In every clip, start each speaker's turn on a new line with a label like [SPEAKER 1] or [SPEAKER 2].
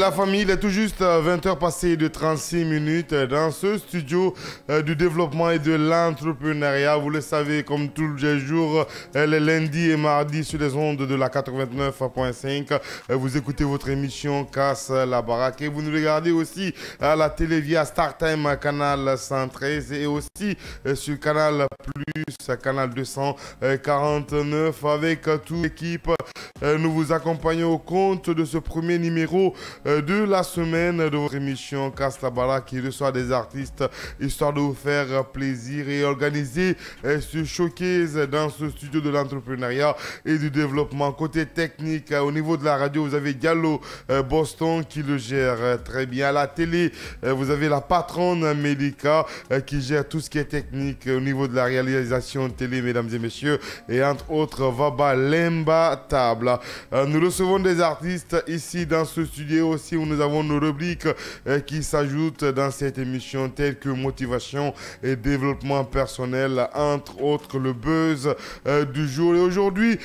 [SPEAKER 1] la famille, il est tout juste 20h passées de 36 minutes dans ce studio du développement et de l'entrepreneuriat. Vous le savez, comme tous les jours, les lundis et mardis sur les ondes de la 89.5. Vous écoutez votre émission Casse la Baraque et vous nous regardez aussi à la télé via StarTime canal 113 et aussi sur Canal Plus, canal 249 avec toute l'équipe. Nous vous accompagnons au compte de ce premier numéro de la semaine de votre émission Casse la Baraque qui reçoit des artistes histoire de vous faire plaisir et organiser ce showcase dans ce studio de l'entrepreneuriat et du développement. Côté technique, au niveau de la radio, vous avez Diallo Boston qui le gère très bien. À la télé, vous avez la patronne Melika qui gère tout ce qui est technique au niveau de la réalisation télé, mesdames et messieurs, et entre autres Vaba Lemba Table. Nous recevons des artistes ici dans ce studio aussi où nous avons nos rubriques qui s'ajoutent dans cette émission telles que motivation et développement personnel, entre autres le buzz du jour. Et aujourd'hui,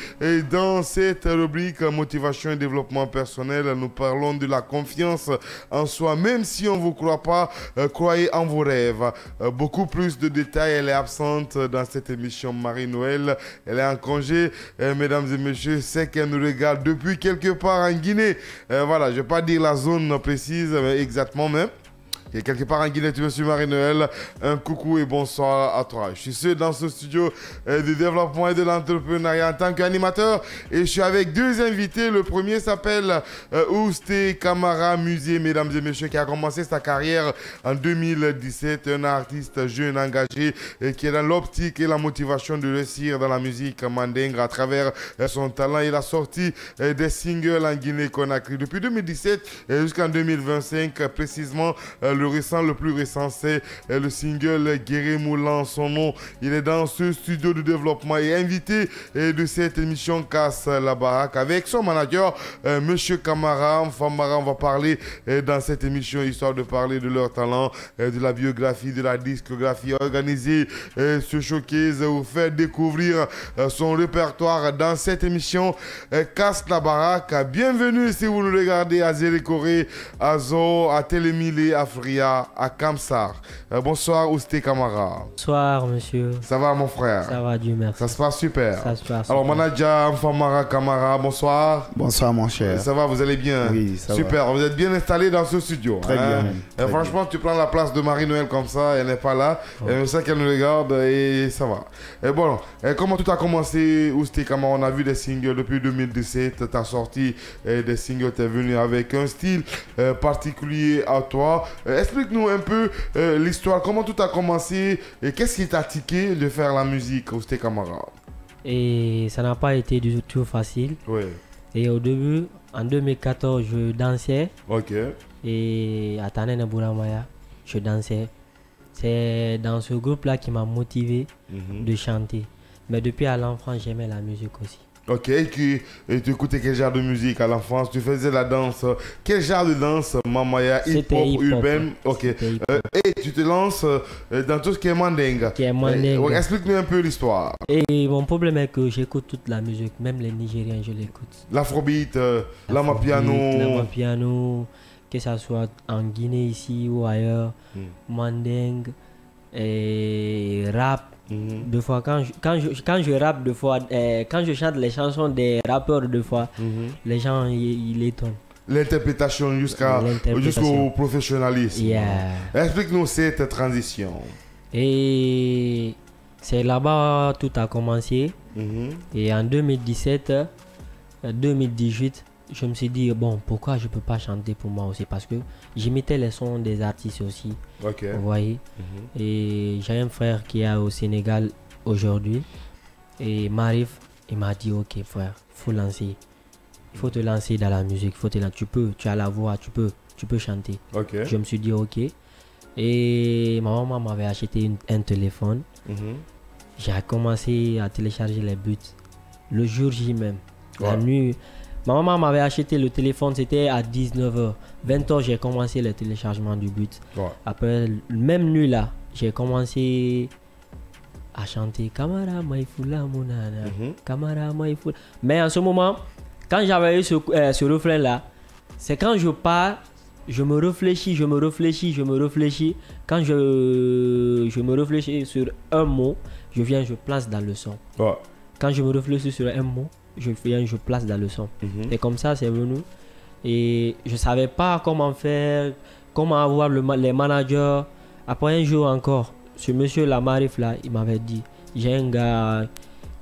[SPEAKER 1] dans cette rubrique motivation et développement personnel, nous parlons de la confiance en soi. Même si on ne vous croit pas, croyez en vos rêves. Beaucoup plus de détails, elle est absente dans cette émission. Marie-Noël, elle est en congé. Mesdames et messieurs, c'est qu'elle nous regarde depuis quelque part en Guinée. Voilà, je ne vais pas dire la zone précise, mais exactement même. Et quelque part en Guinée, tu suis Marie-Noël. Un coucou et bonsoir à toi. Je suis seul dans ce studio du développement et de l'entrepreneuriat en tant qu'animateur. Et je suis avec deux invités. Le premier s'appelle Ousté Camara Musée, mesdames et messieurs, qui a commencé sa carrière en 2017. Un artiste jeune, engagé, qui est dans l'optique et la motivation de réussir dans la musique mandingue à travers son talent. Il a sorti des singles en Guinée-Conakry depuis 2017 jusqu'en 2025, précisément. Le plus récent, c'est le single Guéré Moulan, son nom. Il est dans ce studio de développement et invité de cette émission Casse la Baraque avec son manager, Monsieur Camara. Famara, on va parler dans cette émission, histoire de parler de leur talent, de la biographie, de la discographie, organiser ce showcase, vous faire découvrir son répertoire dans cette émission Casse la Baraque. Bienvenue si vous nous regardez à Zérékoré, à Zo, à Télémilé, à Fria, à Kamsar. Bonsoir Ousté Camara.
[SPEAKER 2] Bonsoir monsieur.
[SPEAKER 1] Ça va mon frère?
[SPEAKER 2] Ça va, Dieu merci.
[SPEAKER 1] Ça se passe super.
[SPEAKER 2] Ça se passe
[SPEAKER 1] Alors
[SPEAKER 2] super.
[SPEAKER 1] Manaja Famara Camara, bonsoir.
[SPEAKER 3] Bonsoir mon cher.
[SPEAKER 1] Ça va, vous allez bien?
[SPEAKER 3] Oui, ça
[SPEAKER 1] super.
[SPEAKER 3] va.
[SPEAKER 1] Vous êtes bien installé dans ce studio.
[SPEAKER 3] Très bien. Très
[SPEAKER 1] franchement, tu prends la place de Marie-Noël comme ça, elle n'est pas là. Je sais qu'elle nous regarde et ça va. Et bon, comment tout a commencé Ousté Camara? On a vu des singles depuis 2017. Tu as sorti des singles, tu es venu avec un style particulier à toi. Explique-nous un peu l'histoire, comment tout a commencé et qu'est-ce qui t'a tiqué de faire la musique, Ousté Camara?
[SPEAKER 2] Et ça n'a pas été du tout facile.
[SPEAKER 1] Oui.
[SPEAKER 2] Et au début, en 2014, je dansais.
[SPEAKER 1] Ok.
[SPEAKER 2] Et à Tanene Bouramaya, je dansais. C'est dans ce groupe-là qui m'a motivé de chanter. Mais depuis à l'enfance, j'aimais la musique aussi.
[SPEAKER 1] Ok, et tu écoutais quel genre de musique à l'enfance? Tu faisais la danse. Quel genre de danse, Mamaya? Hip-hop, urbaine? Ok. Et tu te lances dans tout ce qui est mandingue.
[SPEAKER 2] Qui est mandingue.
[SPEAKER 1] Explique-nous un peu l'histoire.
[SPEAKER 2] Et mon problème est que j'écoute toute la musique, même les Nigériens, je l'écoute.
[SPEAKER 1] L'afrobeat, l'amapiano.
[SPEAKER 2] L'amapiano, que ce soit en Guinée ici ou ailleurs, mandingue, et rap. Deux fois, quand je rappe, deux fois, quand je chante les chansons des rappeurs, deux fois, les gens ils étonnent.
[SPEAKER 1] L'interprétation jusqu'au professionnalisme.
[SPEAKER 2] Yeah.
[SPEAKER 1] Explique-nous cette transition.
[SPEAKER 2] Et c'est là-bas tout a commencé. Et en 2017, 2018, je me suis dit, bon, pourquoi je ne peux pas chanter pour moi aussi? Parce que j'imitais les sons des artistes aussi.
[SPEAKER 1] Ok.
[SPEAKER 2] Vous voyez. Et j'ai un frère qui est au Sénégal aujourd'hui. Et il m'arrive, il m'a dit, ok frère, il faut lancer. Il faut te lancer dans la musique. Tu as la voix, tu peux chanter.
[SPEAKER 1] Ok.
[SPEAKER 2] Je me suis dit, ok. Et ma maman m'avait acheté un téléphone. J'ai commencé à télécharger les buts. Le jour J même. La nuit. Ma maman m'avait acheté le téléphone, c'était à 19h. 20h, j'ai commencé le téléchargement du but. Après, même nuit là, j'ai commencé à chanter Kamara Maïfoula Mounana. Kamara Maïfoula. Mais en ce moment, quand j'avais eu ce refrain là, C'est quand je pars, je me réfléchis. Quand je me réfléchis sur un mot, je place dans le son.
[SPEAKER 1] Ouais.
[SPEAKER 2] Quand je me réfléchis sur un mot, je place dans le son. Et comme ça, c'est venu. Et je ne savais pas comment faire, comment avoir les managers. Après un jour encore, ce monsieur Lamarif là, il m'avait dit, j'ai un gars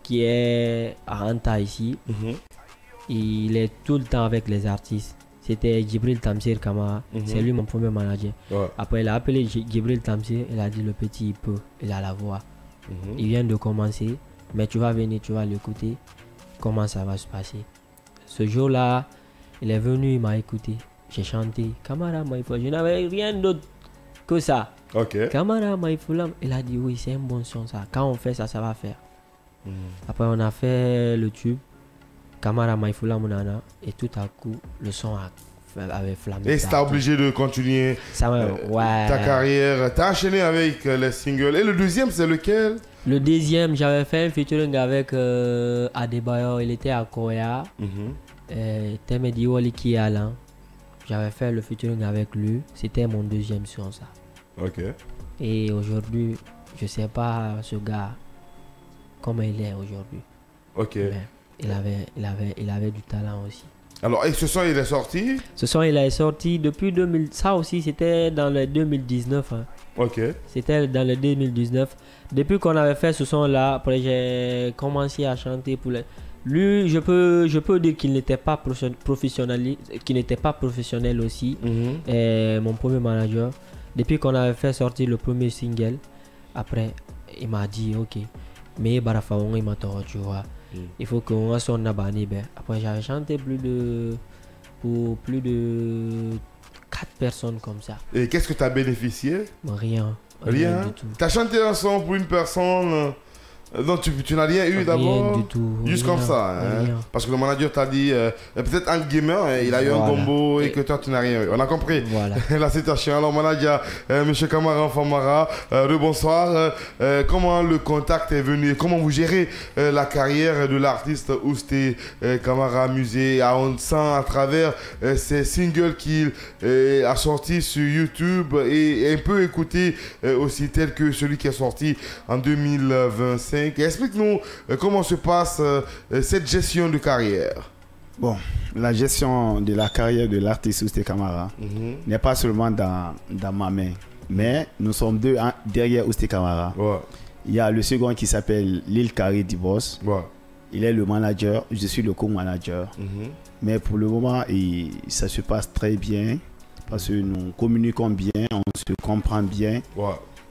[SPEAKER 2] qui est à Anta ici. Il est tout le temps avec les artistes. C'était Djibril Tamsir Kamara. C'est lui mon premier manager. Ouais. Après, il a appelé Djibril Tamsir. Il a dit le petit, il a la voix. Il vient de commencer. Mais tu vas venir, tu vas l'écouter. Comment ça va se passer. Ce jour-là, il est venu, il m'a écouté. J'ai chanté Kamara Maïfoula. Je n'avais rien d'autre que ça. Kamara Maïfoula. Il a dit oui, c'est un bon son ça. Quand on fait ça, ça va faire. Après, on a fait le tube. Kamara Maïfoula Mounana, et tout à coup le son avait flammé.
[SPEAKER 1] Et tu as obligé de continuer ta carrière. Tu as enchaîné avec les singles. Et le deuxième, c'est lequel?
[SPEAKER 2] Le deuxième, j'avais fait un featuring avec Adebayo. Il était à Korea. Temedi Wali Alan. J'avais fait le featuring avec lui. C'était mon deuxième son, ça. Et aujourd'hui, je sais pas ce gars comment il est aujourd'hui. Mais il avait du talent aussi.
[SPEAKER 1] Alors, et ce son, il est sorti?
[SPEAKER 2] Ce son, il est sorti depuis 2000. Ça aussi, c'était dans le 2019. C'était dans le 2019. Depuis qu'on avait fait ce son-là, après, j'ai commencé à chanter pour les... Lui, je peux dire qu'il n'était pas professionnel, aussi. Et mon premier manager. Depuis qu'on avait fait sortir le premier single, après, il m'a dit, ok, mais Barafaon, il m'a dit, tu vois. Il faut qu'on sonne à Bani. Après, j'avais chanté pour plus de 4 personnes comme ça.
[SPEAKER 1] Et qu'est-ce que tu as bénéficié?
[SPEAKER 2] Rien du tout.
[SPEAKER 1] Tu as chanté un son pour une personne non, tu n'as rien eu d'abord?
[SPEAKER 2] Du tout.
[SPEAKER 1] Juste comme ça. Parce que le manager t'a dit, peut-être un gamer, il a eu un combo et que toi tu n'as rien eu. On a compris la situation. Alors, manager, M. Kamara Famara, bonsoir. Comment le contact est venu? Comment vous gérez la carrière de l'artiste Ousté Kamara Musée? On sent à travers ces singles qu'il a sortis sur YouTube et un peu écouté aussi, tel que celui qui est sorti en 2025. Explique-nous comment se passe cette gestion de carrière.
[SPEAKER 3] Bon, la gestion de la carrière de l'artiste Ousté Kamara n'est pas seulement dans ma main, mais nous sommes deux derrière Ousté Kamara. Il y a le second qui s'appelle Lil Kari Dibos. Il est le manager, je suis le co-manager. Mais pour le moment, ça se passe très bien parce que nous communiquons bien, on se comprend bien.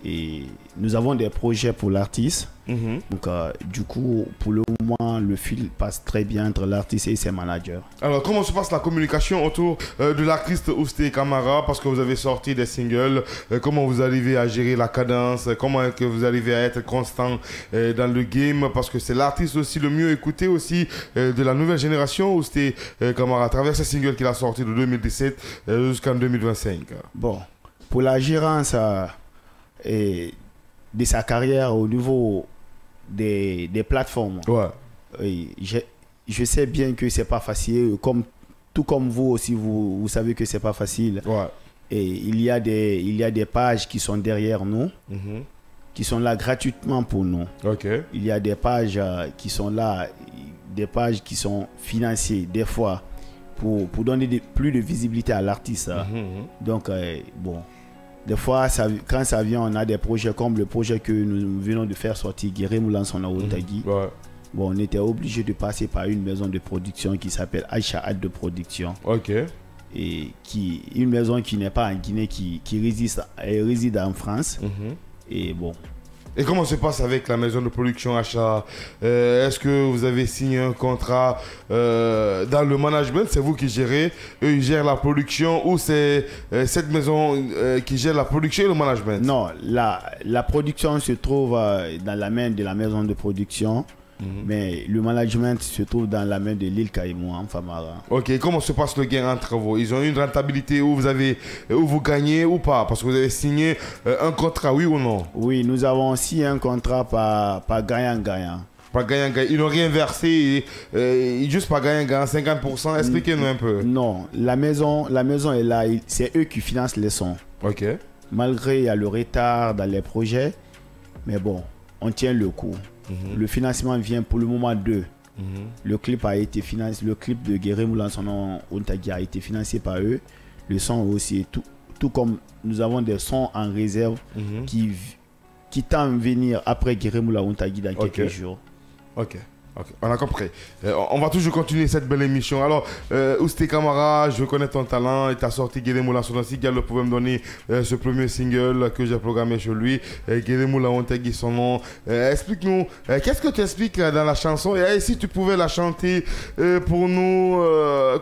[SPEAKER 3] Et nous avons des projets pour l'artiste. Donc, du coup, pour le moment, le fil passe très bien entre l'artiste et ses managers.
[SPEAKER 1] Alors, comment se passe la communication autour de l'artiste Ousté Kamara? Parce que vous avez sorti des singles. Comment vous arrivez à gérer la cadence? Comment que vous arrivez à être constant dans le game? Parce que c'est l'artiste aussi le mieux écouté aussi de la nouvelle génération, Ousté Kamara, à travers ces singles qu'il a sortis de 2017 jusqu'en 2025.
[SPEAKER 3] Bon, pour la gérance et de sa carrière au niveau des plateformes. Je sais bien que c'est pas facile, tout comme vous aussi, vous savez que c'est pas facile. Et il y a des pages qui sont derrière nous, qui sont là gratuitement pour nous. Il y a des pages qui sont là, des pages qui sont financées des fois pour donner plus de visibilité à l'artiste. Donc bon. Des fois, quand ça vient, on a des projets comme le projet que nous venons de faire sortir, Guéré Moulanson à Otagi. Bon, on était obligé de passer par une maison de production qui s'appelle Aïcha Ad de Production. Et une maison qui n'est pas en Guinée, qui réside en France. Et bon.
[SPEAKER 1] Et comment se passe avec la maison de production Achat? Est-ce que vous avez signé un contrat dans le management? C'est vous qui gérez, eux ils gèrent la production, ou c'est cette maison qui gère la production et le management?
[SPEAKER 3] Non, la production se trouve dans la main de la maison de production. Mais le management se trouve dans la main de Lil Kaïmou en Famara.
[SPEAKER 1] Comment se passe le gain entre vous? Ils ont une rentabilité où vous gagnez ou pas? Parce que vous avez signé un contrat, oui ou non?
[SPEAKER 3] Oui, nous avons signé un contrat par gagnant-gagnant.
[SPEAKER 1] Pas gagnant, ils n'ont rien versé, juste pas gagnant, 50%. Expliquez-nous un peu.
[SPEAKER 3] Non, la maison est là, c'est eux qui financent les sons.
[SPEAKER 1] Ok.
[SPEAKER 3] Malgré il y a le retard dans les projets, mais bon, on tient le coup. Le financement vient pour le moment d'eux. Le clip a été financé, le clip de Guéré Moulansono Ontagi a été financé par eux. Le son aussi, tout comme nous avons des sons en réserve qui tendent à venir après Guéré Moulansono Ontagi dans quelques jours.
[SPEAKER 1] Ok, on a compris. On va toujours continuer cette belle émission. Alors, Ousté Camara, je connais ton talent. Tu as sorti Guéré Moulansono. Si Gallo pouvait me donner ce premier single que j'ai programmé sur lui, Guéré Moulansono Ontagi, son nom. Explique-nous, qu'est-ce que tu expliques dans la chanson? Et si tu pouvais la chanter pour nous,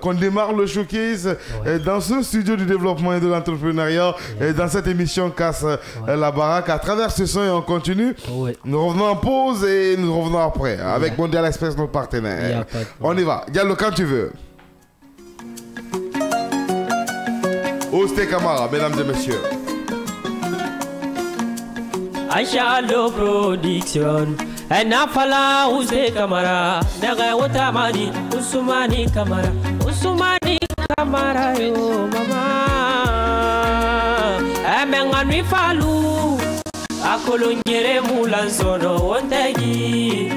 [SPEAKER 1] qu'on démarre le showcase dans ce studio du développement et de l'entrepreneuriat, dans cette émission Casse la baraque. À travers ce son, et on continue. Nous revenons en pause et nous revenons après. Avec Mondial Express, notre partenaire. On y va. Diallo, quand tu veux. Ousté Camara, mesdames et messieurs.
[SPEAKER 2] Aïchalo Production. Enafala Ousté Camara. Nere Otamani. Ousmani Camara. Ousmani Camara, yo mama. Emenganui Falou. Akolongere Moulansono Ontagi.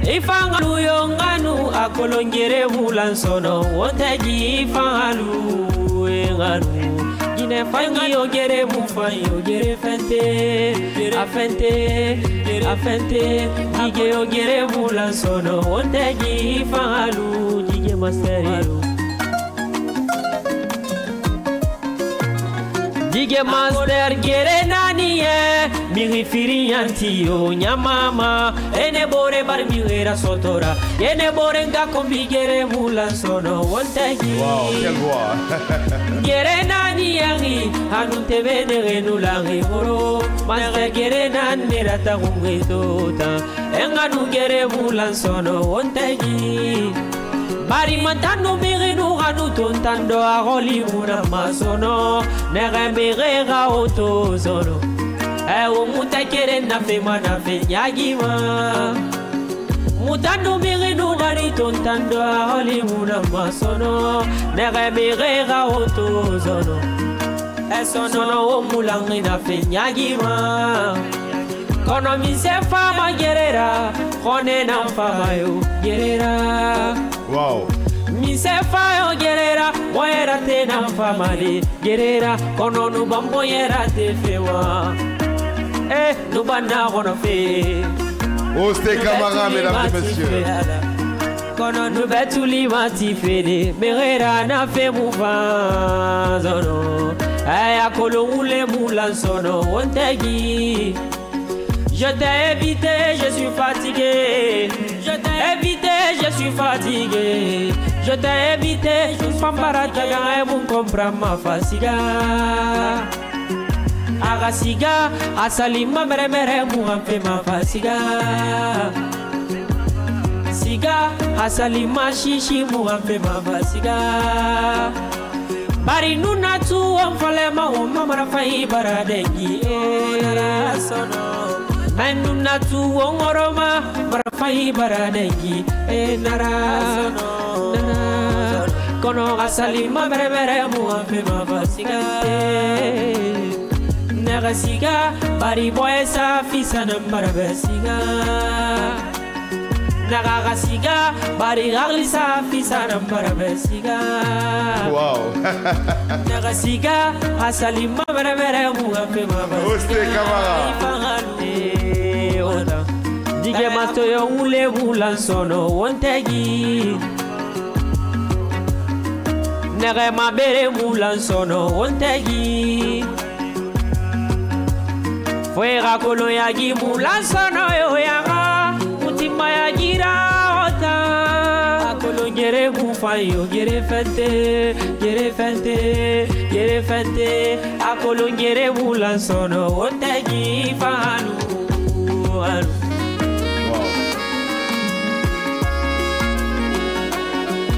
[SPEAKER 2] Ifangalu yonganu akolongere Moulansono Ontagi ifangalu enganu ine fangi yogere mufai yogere fente afente dige yogere Moulansono Ontagi ifangalu dige masteri dige master gere naniye miri firi yantiyo nyamama ene bore bar mira sotora ene bore nga kombi gere Moulansono Ontagi.
[SPEAKER 1] Wow, quelle voix.
[SPEAKER 2] Gere naniye anu tebe de renulari horo master gere nanira ta ngwetota enganu gere Moulansono Ontagi. Bari mantano mirinu hanu tontando a roli muna masono nere mirera otozono o muta kere na fe mana fe nyagima mutando mirinu nari tontando a roli muna masono nere mirera otozono sono o mulangi na fe nyagima kono mi se fama gerera kone na fama yo gerera.
[SPEAKER 1] Wow.
[SPEAKER 2] Mi se fa yo gerera, moera te na famali gerera, kono nu bambo yera te fewa. Nu bana kono fe.
[SPEAKER 1] Ousté Camara, mesdames et messieurs.
[SPEAKER 2] Kono nu betuli mati fede, merera na fe mouva zono. Akolo ule Moulansono Ontagi. Je t'ai évité, je suis fatigué. Je t'ai évité, je suis fatigué. Je t'ai évité, je suis pambarataga et mon comprend ma fasiga. Agasiga, asalima mere mere mouan fait ma fasiga. Siga, asalima chichi mouan fait ma fasiga. Bari nuna tu omfale ma omamara fai baradengi. Nuna tu ongoroma marafai baradengi nara kono asalima mere mere muambe mabasiga nara siga bari boesa fisa nambara besiga nara siga bari garlisa fisa nambara besiga.
[SPEAKER 1] Wow.
[SPEAKER 2] Nara siga asalima mere mere muambe mabasiga.
[SPEAKER 1] Ousté Camara.
[SPEAKER 2] Dige masto yo ule Moulansono Ontagi. Nere ma bere Moulansono Ontagi. Fuera kolo yagi Moulansono yo yaga. Mutima yagira ota. Akolo gere mufayo gere fente, gere fente, gere fente. Akolo gere Moulansono Ontagi fanu.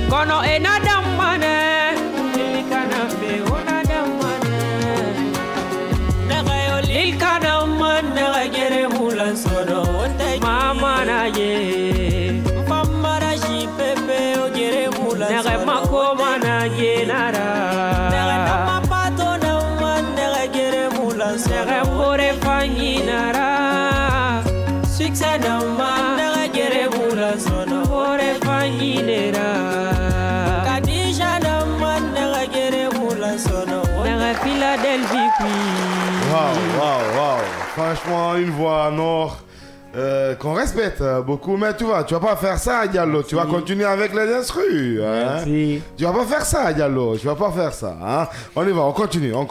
[SPEAKER 2] Kono enadamane, ilikana be onadamane. Nagayo ilikana man nagere Moulansono Ontagi. Mama na ye inara nere nama pato nama nere gere mula nere bore fanginara succès nama nere gere mula sono bore fanginera kadija nama nere gere mula sono nere Philadelphie.
[SPEAKER 1] Wow. Franchement, une voix nord. Qu'on respecte beaucoup, mais tu vas pas faire ça, Diallo. Tu vas continuer avec les instrus. Hein? Tu vas pas faire ça, Diallo. Tu vas pas faire ça. Hein? On y va, on continue, on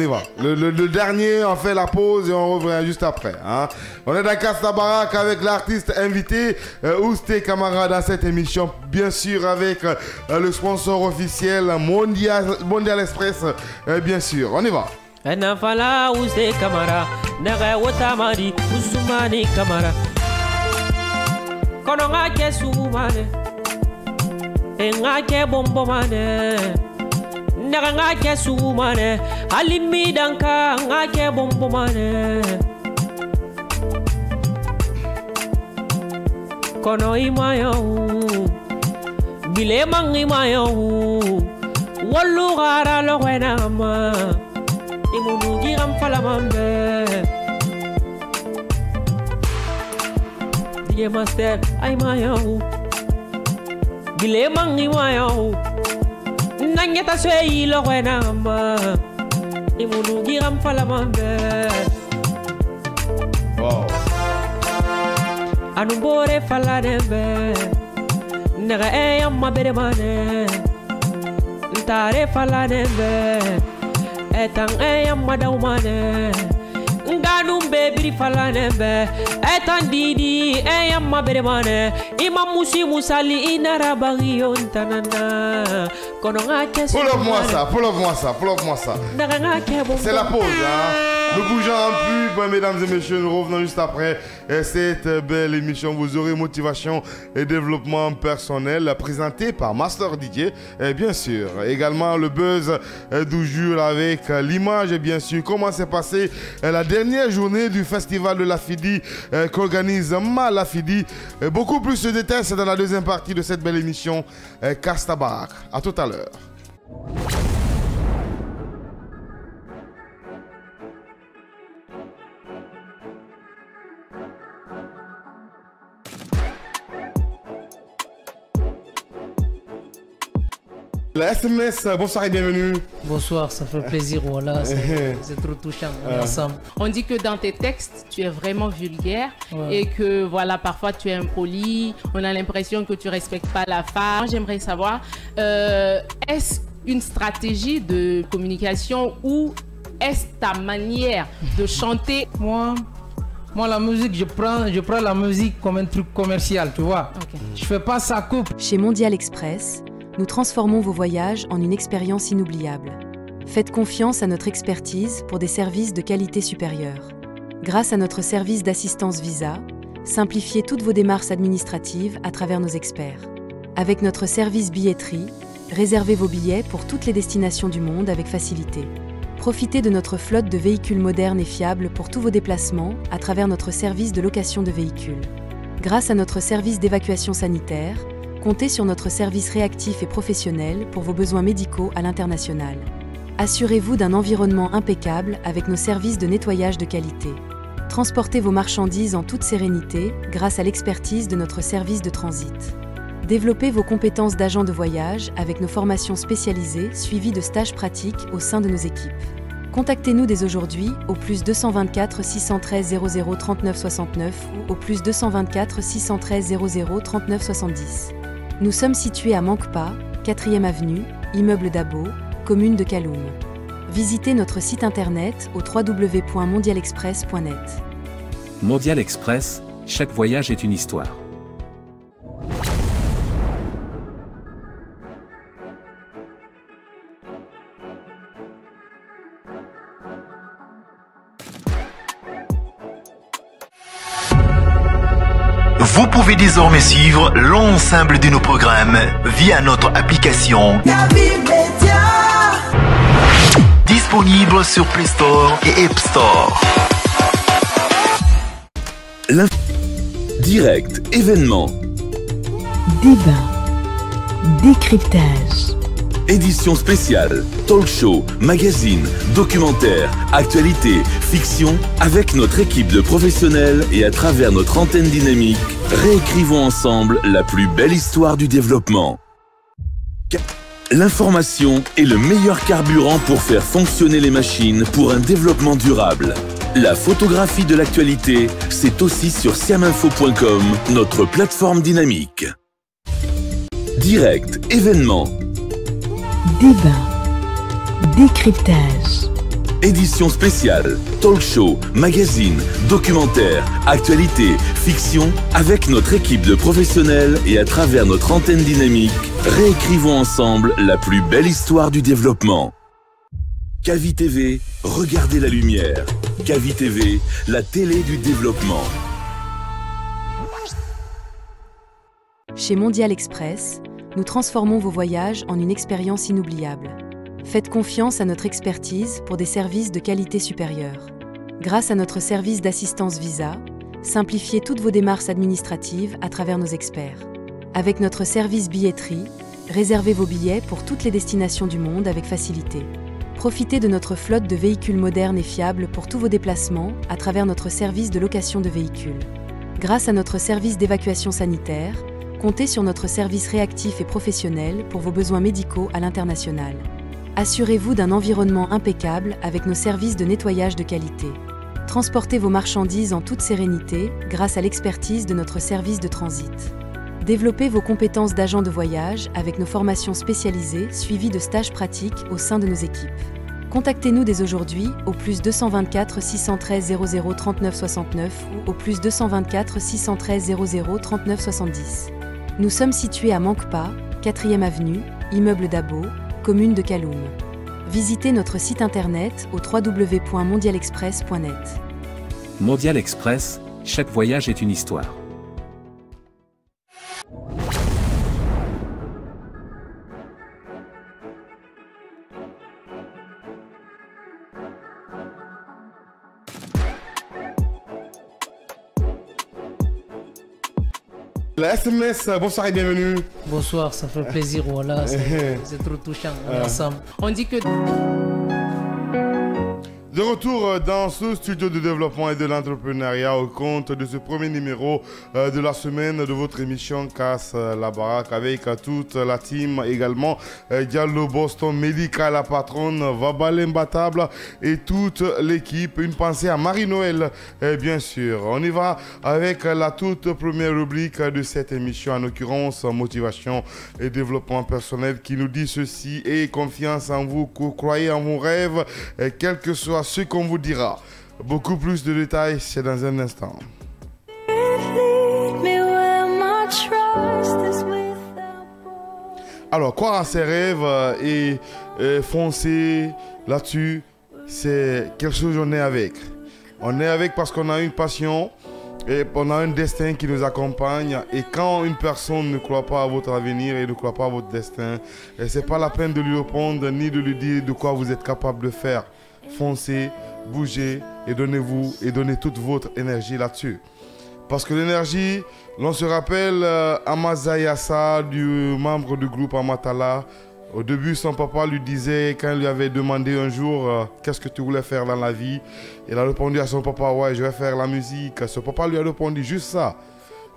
[SPEAKER 1] y va. Le dernier, on fait la pause et on revient juste après. Hein? On est dans Casta Barack avec l'artiste invité Ousté Camara dans cette émission, bien sûr avec le sponsor officiel Mondial Express, bien sûr. On y va.
[SPEAKER 2] Nafala Ousté Camara, Nere Wotamari, Ousmani Camara. Kononga ke sumane, Enga ke bombomane, Nere ke sumane, Alimi danka, Nga ke bombomane. Kono imayo, Bile mangi mayo, Wallu gara lo wenama. Imunu giram falamambe DJ Master ay mayo Gile mangi mayo Nanyata swei lo wenama Imunu giram falamambe
[SPEAKER 1] Wow
[SPEAKER 2] Anumbore faladembe Nega eyamma beremane Ntare faladembe Etang eyam madaumane Nganum bebiri falanembe Etan didi eyam maberemane Imam musi musali inarabagi yontanana Kononga kesu
[SPEAKER 1] Pull-up-moi ça C'est la pause hein. Ne bougeons plus, mesdames et messieurs, nous revenons juste après cette belle émission. Vous aurez motivation et développement personnel présenté par Master DJ, et bien sûr. Également le buzz du jour avec l'image, et bien sûr. Comment s'est passée la dernière journée du festival de la FIDI qu'organise la FIDI. Beaucoup plus de détails, c'est dans la deuxième partie de cette belle émission Casta Barack. À tout à l'heure. La SMS, bonsoir et bienvenue.
[SPEAKER 4] Bonsoir, ça fait plaisir, voilà, c'est trop touchant, on est ensemble.
[SPEAKER 5] On dit que dans tes textes, tu es vraiment vulgaire et que voilà, parfois tu es impoli, on a l'impression que tu ne respectes pas la femme. J'aimerais savoir, est-ce une stratégie de communication ou est-ce ta manière de chanter?
[SPEAKER 4] Moi, la musique, je prends la musique comme un truc commercial, tu vois. Okay. Je fais pas ça coupe.
[SPEAKER 6] Chez Mondial Express, nous transformons vos voyages en une expérience inoubliable. Faites confiance à notre expertise pour des services de qualité supérieure. Grâce à notre service d'assistance visa, simplifiez toutes vos démarches administratives à travers nos experts. Avec notre service billetterie, réservez vos billets pour toutes les destinations du monde avec facilité. Profitez de notre flotte de véhicules modernes et fiables pour tous vos déplacements à travers notre service de location de véhicules. Grâce à notre service d'évacuation sanitaire, comptez sur notre service réactif et professionnel pour vos besoins médicaux à l'international. Assurez-vous d'un environnement impeccable avec nos services de nettoyage de qualité. Transportez vos marchandises en toute sérénité grâce à l'expertise de notre service de transit. Développez vos compétences d'agent de voyage avec nos formations spécialisées suivies de stages pratiques au sein de nos équipes. Contactez-nous dès aujourd'hui au plus 224 613 00 39 69 ou au plus 224 613 00 39 70. Nous sommes situés à Mankpa, 4e avenue, immeuble Dabo, commune de Kaloum. Visitez notre site internet au www.mondialexpress.net.
[SPEAKER 7] Mondial Express, chaque voyage est une histoire.
[SPEAKER 8] Vous pouvez désormais suivre l'ensemble de nos programmes via notre application disponible sur Play Store et App Store.
[SPEAKER 9] Direct, événement,
[SPEAKER 10] débat, décryptage,
[SPEAKER 9] Édition spéciale, talk show, magazine, documentaire, actualité, fiction, avec notre équipe de professionnels et à travers notre antenne dynamique, réécrivons ensemble la plus belle histoire du développement. L'information est le meilleur carburant pour faire fonctionner les machines pour un développement durable. La photographie de l'actualité, c'est aussi sur siaminfo.com, notre plateforme dynamique. Direct, événement.
[SPEAKER 10] Débat, décryptage.
[SPEAKER 9] Édition spéciale, talk show, magazine, documentaire, actualité, fiction, avec notre équipe de professionnels et à travers notre antenne dynamique, réécrivons ensemble la plus belle histoire du développement. Kavi TV, regardez la lumière. Kavi TV, la télé du développement.
[SPEAKER 6] Chez Mondial Express, nous transformons vos voyages en une expérience inoubliable. Faites confiance à notre expertise pour des services de qualité supérieure. Grâce à notre service d'assistance visa, simplifiez toutes vos démarches administratives à travers nos experts. Avec notre service billetterie, réservez vos billets pour toutes les destinations du monde avec facilité. Profitez de notre flotte de véhicules modernes et fiables pour tous vos déplacements à travers notre service de location de véhicules. Grâce à notre service d'évacuation sanitaire, comptez sur notre service réactif et professionnel pour vos besoins médicaux à l'international. Assurez-vous d'un environnement impeccable avec nos services de nettoyage de qualité. Transportez vos marchandises en toute sérénité grâce à l'expertise de notre service de transit. Développez vos compétences d'agent de voyage avec nos formations spécialisées suivies de stages pratiques au sein de nos équipes. Contactez-nous dès aujourd'hui au plus 224 613 00 39 69 ou au plus 224 613 00 39 70. Nous sommes situés à Mankpa, 4e avenue, immeuble Dabo, commune de Kaloum. Visitez notre site internet au www.mondialexpress.net.
[SPEAKER 7] Mondial Express, chaque voyage est une histoire.
[SPEAKER 1] La SMS, bonsoir et bienvenue.
[SPEAKER 4] Bonsoir, ça fait plaisir, voilà, c'est trop touchant, on est ensemble.
[SPEAKER 5] On dit que...
[SPEAKER 1] De retour dans ce studio de développement et de l'entrepreneuriat au compte de ce premier numéro de la semaine de votre émission Casse la baraque avec toute la team également Diallo Boston, Médica la patronne, Vabal imbattable et toute l'équipe. Une pensée à Marie-Noël bien sûr. On y va avec la toute première rubrique de cette émission, en l'occurrence motivation et développement personnel, qui nous dit ceci: ayez confiance en vous, croyez en vos rêves, quel que soit ce qu'on vous dira. Beaucoup plus de détails, c'est dans un instant. Alors, croire à ses rêves et foncer là-dessus, c'est quelque chose qu'on est avec. On est avec parce qu'on a une passion et on a un destin qui nous accompagne. Et quand une personne ne croit pas à votre avenir et ne croit pas à votre destin, c'est pas la peine de lui répondre ni de lui dire de quoi vous êtes capable de faire. Foncez, bougez et donnez-vous et donnez toute votre énergie là-dessus. Parce que l'énergie, l'on se rappelle Amaza Yassa, du membre du groupe Amatala. Au début, son papa lui disait, quand il lui avait demandé un jour qu'est-ce que tu voulais faire dans la vie, il a répondu à son papa: ouais, je vais faire la musique. Son papa lui a répondu juste ça.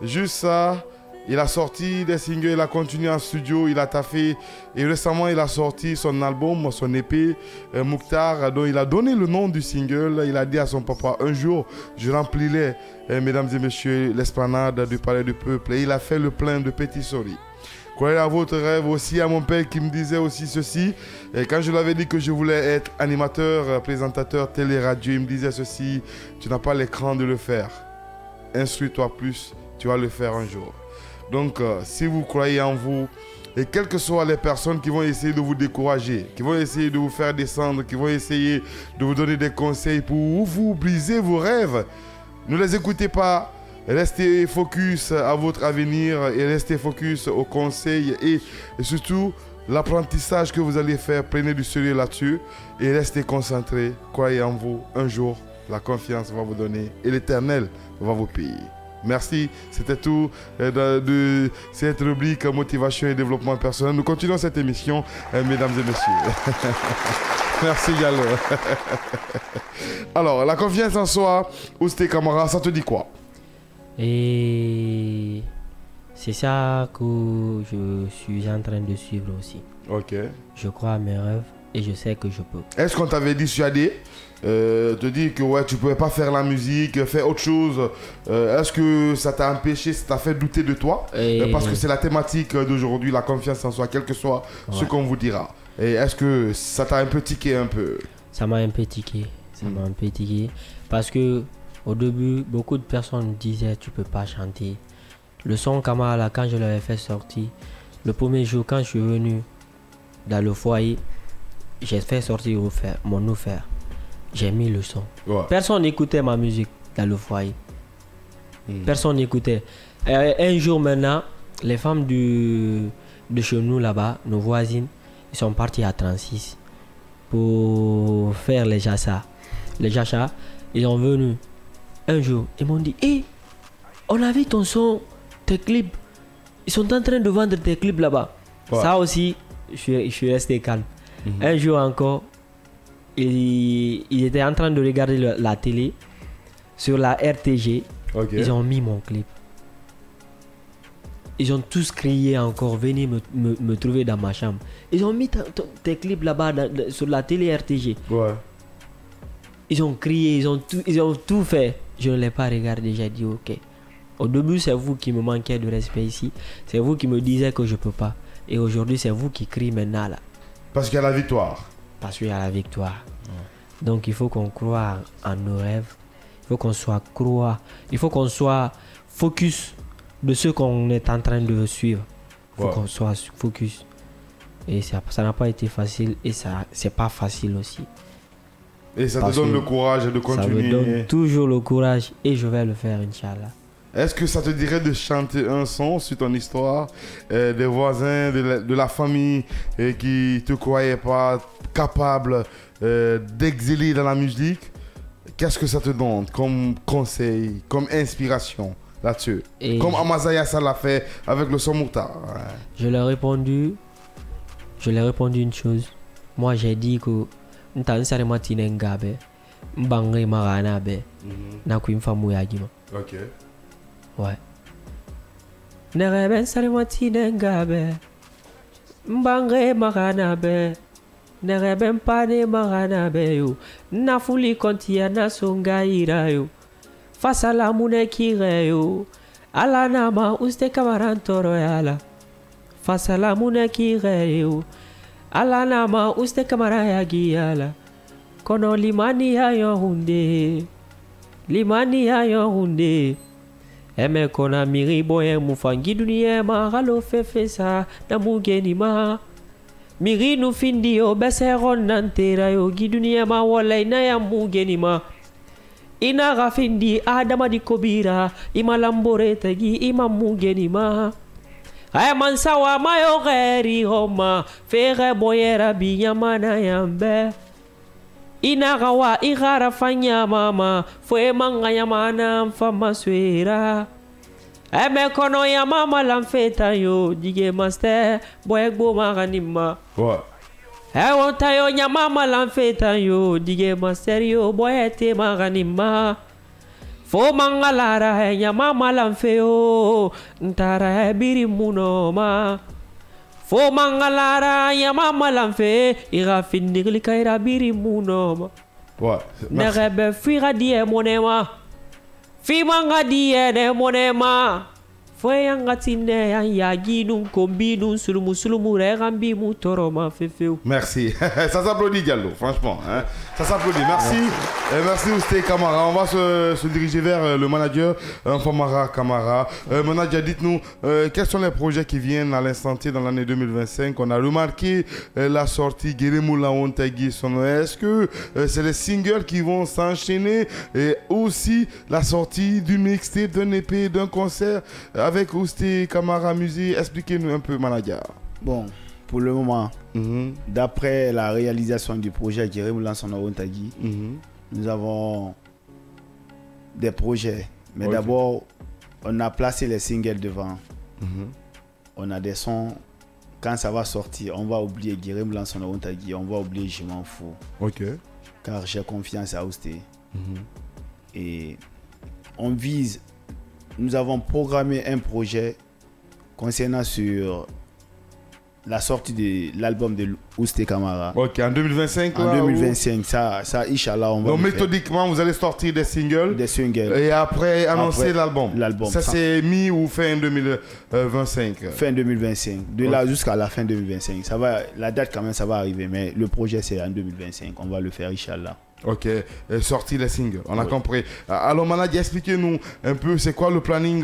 [SPEAKER 1] Juste ça. Il a sorti des singles, il a continué en studio, il a taffé. Et récemment, il a sorti son album, son EP, Mouktar, dont il a donné le nom du single. Il a dit à son papa: un jour, je remplirai, mesdames et messieurs, l'esplanade du Palais du Peuple. Et il a fait le plein de petits souris. Croyez à votre rêve aussi, à mon père qui me disait aussi ceci. Et quand je lui avais dit que je voulais être animateur, présentateur télé-radio, il me disait ceci: tu n'as pas l'écran de le faire. Instruis-toi plus, tu vas le faire un jour. Donc, si vous croyez en vous, et quelles que soient les personnes qui vont essayer de vous décourager, qui vont essayer de vous faire descendre, qui vont essayer de vous donner des conseils pour vous briser vos rêves, ne les écoutez pas. Restez focus à votre avenir et restez focus aux conseils et surtout l'apprentissage que vous allez faire. Prenez du sérieux là-dessus et restez concentrés. Croyez en vous. Un jour, la confiance va vous donner et l'Éternel va vous payer. Merci, c'était tout de cette rubrique motivation et développement personnel. Nous continuons cette émission, mesdames et messieurs. Merci Gallo. Alors, la confiance en soi, Ousté Camara, ça te dit quoi?
[SPEAKER 2] Et c'est ça que je suis en train de suivre aussi.
[SPEAKER 1] Ok.
[SPEAKER 2] Je crois à mes rêves et je sais que je peux.
[SPEAKER 1] Est-ce qu'on t'avait dissuadé te dire que ouais, tu ne pouvais pas faire la musique, faire autre chose? Est-ce que ça t'a empêché, ça t'a fait douter de toi? Parce que c'est la thématique d'aujourd'hui, la confiance en soi, quel que soit ce qu'on vous dira. Et est-ce que ça t'a un peu tiqué un peu?
[SPEAKER 2] Ça m'a un peu tiqué. Ça m'a un peu tiqué. Parce que au début, beaucoup de personnes disaient tu peux pas chanter. Le son Camara là, quand je l'avais fait sortir, le premier jour quand je suis venu dans le foyer, j'ai fait sortir mon offert. J'ai mis le son. Ouais. Personne n'écoutait ma musique dans le foyer. Personne n'écoutait. Un jour maintenant, les femmes de chez nous là-bas, nos voisines, ils sont partis à 36 pour faire les jachas. Les jachas, ils sont venus un jour. Ils m'ont dit, hey, on a vu ton son, tes clips. Ils sont en train de vendre tes clips là-bas. Ouais. Ça aussi, je suis resté calme. Un jour encore, ils étaient en train de regarder la télé sur la RTG. Okay. Ils ont mis mon clip. Ils ont tous crié encore, venez me trouver dans ma chambre. Ils ont mis tes clips là-bas sur la télé RTG. Ouais. Ils ont crié, ils ont tout fait. Je ne l'ai pas regardé, j'ai dit ok. Au début, c'est vous qui me manquez de respect ici. C'est vous qui me disiez que je ne peux pas. Et aujourd'hui, c'est vous qui criez maintenant là.
[SPEAKER 1] Parce qu'il y a la victoire.
[SPEAKER 2] Parce qu'il y a la victoire. Ouais. Donc il faut qu'on croie en nos rêves. Il faut qu'on soit Il faut qu'on soit focus de ce qu'on est en train de suivre. Il faut qu'on soit focus. Et ça n'a pas été facile et ça c'est pas facile aussi.
[SPEAKER 1] Et ça te donne le courage de continuer.
[SPEAKER 2] Ça me donne toujours le courage et je vais le faire, Inch'Allah.
[SPEAKER 1] Est-ce que ça te dirait de chanter un son sur ton histoire, des voisins, de la famille qui ne te croyaient pas capable d'exceller dans la musique? Qu'est-ce que ça te donne comme conseil, comme inspiration là-dessus? Comme Amazaya ça l'a fait avec le son Mouta.
[SPEAKER 2] Je leur ai répondu une chose. Moi j'ai dit que
[SPEAKER 1] ok.
[SPEAKER 2] Ouais. Nereben sarimati ngabe. Mbange magana be. Nereben pane magana be yo. Nafuli kontia na songaira yo. Fasala mune kire yo. Ala nama uste kamaran toro yala. Fasala mune kire yo. Ala nama uste kamara yagiyala. Kono limani ya hunde. Limani ya hunde. Eme kona miri boye mufangi dunia ma halo fefesa na mugeni ma miri nu findi o beseron nantera yo gidunia ma wala ina ya mugeni ma ina gafindi adama di kobira ima lambore tagi ima mugeni ma ay man sawa mayo geri homa fere boyera biyamana yambe ina gawa igara fanya mama fue manga yamana fama swera eme kono ya mama lamfeta yo dige master boy gbo maganima
[SPEAKER 1] wa
[SPEAKER 2] wonta yo nya mama lamfeta yo dige master yo boy te maganima fo manga lara nya mama lamfe yo ntara biri munoma fo mangalara ya mama lamfe ira findigli kaira biri munoma
[SPEAKER 1] ouais
[SPEAKER 2] nerebe fira die monema fi manga die ne monema fo yanga tine ya gidun kombidun sulumu regambi mutoroma fefeu.
[SPEAKER 1] Merci. Ça s'applaudit Gallo, franchement hein? Ça s'applaudit. Merci. Merci Ousté Camara. On va se diriger vers le manager Famara Camara. Manager, dites-nous quels sont les projets qui viennent à l'instant T dans l'année 2025. On a remarqué la sortie Guérémoula Ontagui Sono. Est-ce que c'est les singles qui vont s'enchaîner et aussi la sortie d'une mixtape, d'un EP, d'un concert avec Ousté Camara Musique? Expliquez-nous un peu, manager.
[SPEAKER 3] Bon, pour le moment, d'après la réalisation du projet Guérémoula Sono Ontagui, nous avons des projets. Mais d'abord, on a placé les singles devant. On a des sons, quand ça va sortir, on va oublier Guérim Lanson Ontagui, on va oublier Je m'en fous.
[SPEAKER 1] Ok.
[SPEAKER 3] Car j'ai confiance à Ousté. Et on vise, nous avons programmé un projet concernant sur la sortie de l'album de Ousté Camara.
[SPEAKER 1] Ok, en 2025.
[SPEAKER 3] En 2025, ça, Inch'Allah, on va.
[SPEAKER 1] Donc méthodiquement, vous allez sortir des singles.
[SPEAKER 3] Des singles.
[SPEAKER 1] Et après annoncer l'album. Ça, c'est mi ou fin 2025.
[SPEAKER 3] Fin 2025. De là jusqu'à la fin 2025. Ça va, la date quand même, ça va arriver. Mais le projet, c'est en 2025. On va le faire, Inch'Allah.
[SPEAKER 1] Ok, sortir les singles, on a compris. Alors Manadji, expliquez-nous un peu, c'est quoi le planning